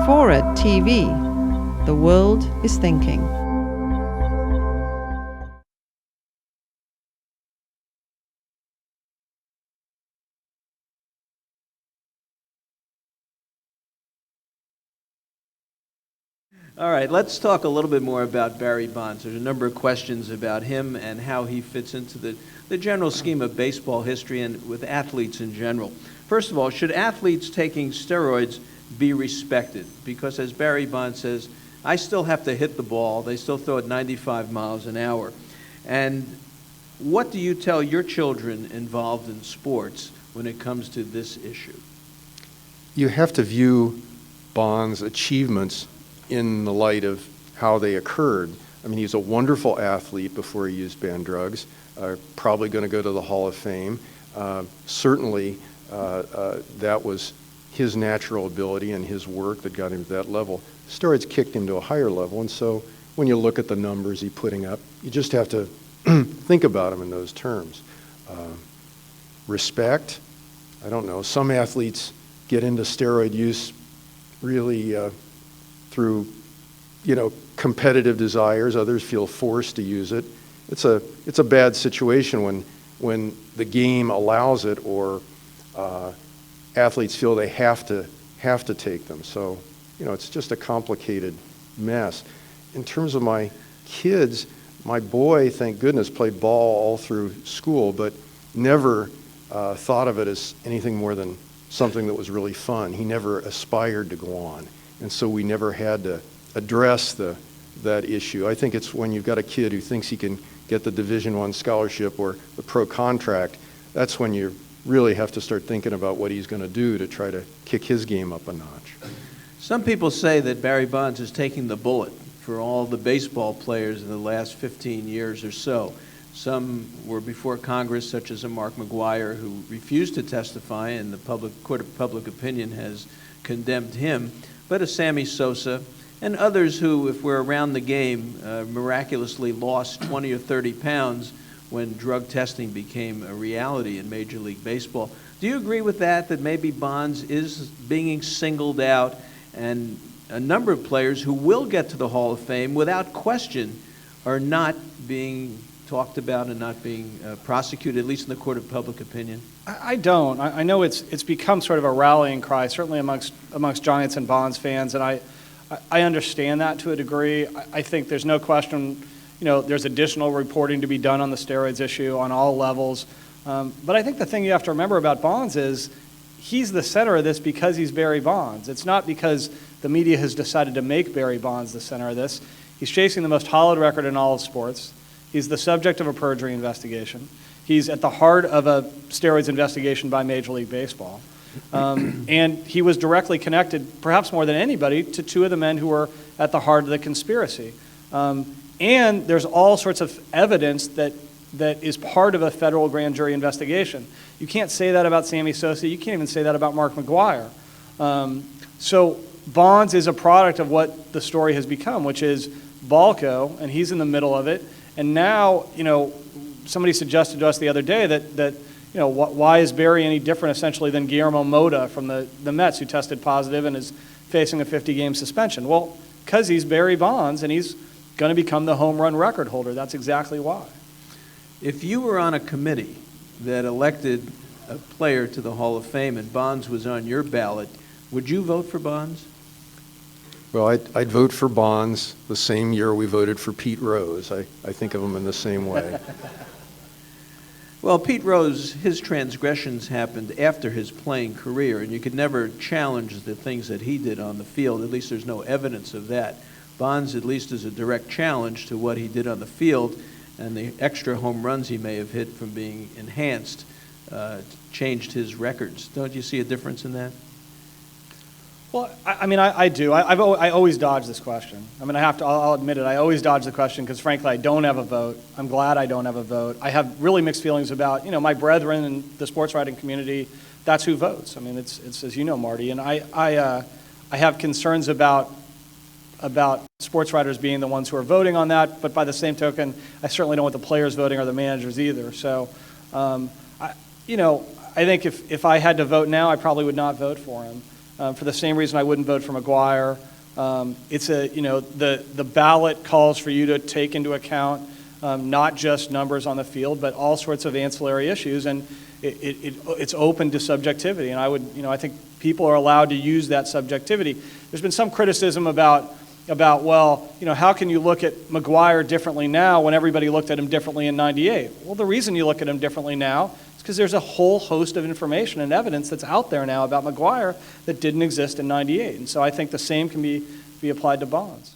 FORA.tv. The world is thinking. All right, let's talk a little bit more about Barry Bonds. There's a number of questions about him and how he fits into the general scheme of baseball history and with athletes in general. First of all, should athletes taking steroids be respected? Because as Barry Bonds says, I still have to hit the ball. They still throw it 95 miles an hour. And what do you tell your children involved in sports when it comes to this issue? You have to view Bonds' achievements in the light of how they occurred. I mean, he's a wonderful athlete before he used banned drugs, probably going to go to the Hall of Fame. Certainly, that was his natural ability and his work that got him to that level. Steroids kicked him to a higher level, and so when you look at the numbers he's putting up, you just have to think about him in those terms. Respect, I don't know, some athletes get into steroid use really through, competitive desires. Others feel forced to use it. It's a bad situation when the game allows it, or athletes feel they have to take them. So, it's just a complicated mess. In terms of my kids, my boy, thank goodness, played ball all through school, but never thought of it as anything more than something that was really fun. He never aspired to go on. And so we never had to address that issue. I think it's when you've got a kid who thinks he can get the Division I scholarship or the pro contract, that's when you really have to start thinking about what he's going to do to try to kick his game up a notch. Some people say that Barry Bonds is taking the bullet for all the baseball players in the last 15 years or so. Some were before Congress, such as a Mark McGwire, who refused to testify, and the Court of Public Opinion has condemned him. But a Sammy Sosa and others who, if we're around the game, miraculously lost 20 or 30 pounds when drug testing became a reality in Major League Baseball. Do you agree with that maybe Bonds is being singled out, and a number of players who will get to the Hall of Fame without question are not being talked about and not being prosecuted, at least in the Court of Public Opinion? I don't. I know it's become sort of a rallying cry, certainly amongst Giants and Bonds fans, and I understand that to a degree. I think there's no question, there's additional reporting to be done on the steroids issue on all levels. But I think the thing you have to remember about Bonds is he's the center of this because he's Barry Bonds. It's not because the media has decided to make Barry Bonds the center of this. He's chasing the most hollowed record in all of sports. He's the subject of a perjury investigation. He's at the heart of a steroids investigation by Major League Baseball. And he was directly connected, perhaps more than anybody, to two of the men who were at the heart of the conspiracy. And there's all sorts of evidence that is part of a federal grand jury investigation. You can't say that about Sammy Sosa. You can't even say that about Mark McGwire. So Bonds is a product of what the story has become, which is BALCO, and he's in the middle of it. And now, somebody suggested to us the other day that why is Barry any different essentially than Guillermo Mota from the Mets, who tested positive and is facing a 50-game suspension? Well, because he's Barry Bonds and he's going to become the home run record holder. That's exactly why. If you were on a committee that elected a player to the Hall of Fame and Bonds was on your ballot, would you vote for Bonds? Well, I'd vote for Bonds the same year we voted for Pete Rose. I think of him in the same way. Well, Pete Rose, his transgressions happened after his playing career, and you could never challenge the things that he did on the field. At least there's no evidence of that. Bonds, at least, is a direct challenge to what he did on the field, and the extra home runs he may have hit from being enhanced changed his records. Don't you see a difference in that? Well, I do. I always dodge this question. I'll admit it. I always dodge the question because, frankly, I don't have a vote. I'm glad I don't have a vote. I have really mixed feelings about, my brethren in the sports writing community. That's who votes. It's as you know, Marty. And I have concerns about sports writers being the ones who are voting on that. But by the same token, I certainly don't want the players voting or the managers either. So, I think if I had to vote now, I probably would not vote for him. for the same reason I wouldn't vote for McGuire. It's the ballot calls for you to take into account not just numbers on the field, but all sorts of ancillary issues, and it's open to subjectivity. And I think people are allowed to use that subjectivity. There's been some criticism about well, how can you look at McGuire differently now when everybody looked at him differently in '98? Well, the reason you look at him differently now is because there's a whole host of information and evidence that's out there now about McGuire that didn't exist in '98. And so I think the same can be applied to Bonds.